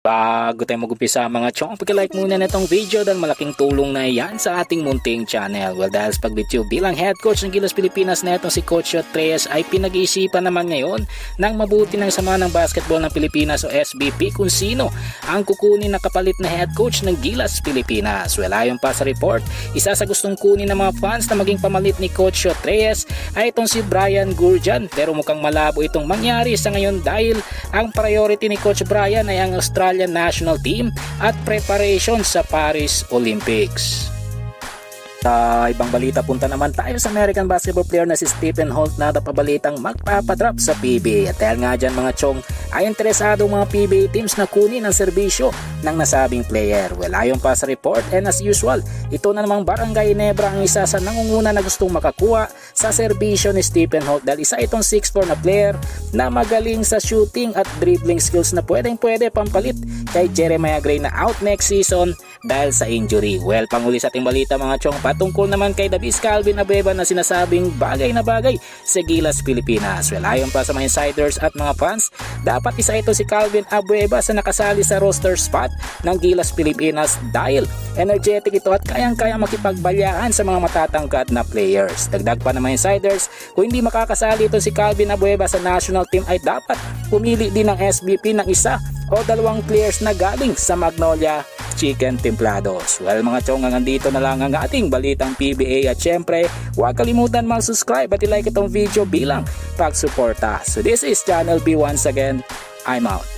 Bago tayo mag-umpisa mga chong, pag-like muna na itong video dahil malaking tulong na yan sa ating munting channel. Well, dahil sa pagbityo bilang head coach ng Gilas Pilipinas na itong si Coach Reyes ay pinag-iisipan naman ngayon ng mabuti ng Sama ng Basketball ng Pilipinas o SBP kung sino ang kukunin na kapalit na head coach ng Gilas Pilipinas. Well, ayon pa sa report, isa sa gustong kunin ng mga fans na maging pamalit ni Coach Reyes ay itong si Brian Gurjan, pero mukhang malabo itong mangyari sa ngayon dahil ang priority ni Coach Brian ay ang Australian national team at preparation sa Paris Olympics. Sa ibang balita, punta naman tayo sa American basketball player na si Stephen Holt na napabalitang magpapadrop sa PBA. At dahil nga dyan mga chong ay interesado mga PBA teams na kunin ang serbisyo ng nasabing player. Well, ayon pa sa report and as usual, ito na namang Barangay Nebra ang isa sa nangunguna na gustong makakuha sa serbisyo ni Stephen Holt dahil isa itong 6'4 na player na magaling sa shooting at dribbling skills na pwede pampalit kay Jeremiah Gray na out next season dahil sa injury. Well, panguli sa ating balita mga chong, patungkol naman kay Davis Calvin Abueva na sinasabing bagay na bagay sa Gilas Pilipinas. Well, ayon pa sa mga insiders at mga fans, dapat isa ito si Calvin Abueva sa nakasali sa roster spot ng Gilas Pilipinas dahil energetic ito at kayang-kaya makipagbalyahan sa mga matatangkad na players. Dagdag pa ng mga insiders, kung hindi makakasali ito si Calvin Abueva sa national team ay dapat pumili din ng SBP ng isa o dalawang players na galing sa Magnolia Chicken Templados. Well mga chong, nandito na lang ang ating balitang PBA at syempre huwag kalimutan mag-subscribe at i-like itong video bilang pagsuporta. So this is Channel B once again. I'm out.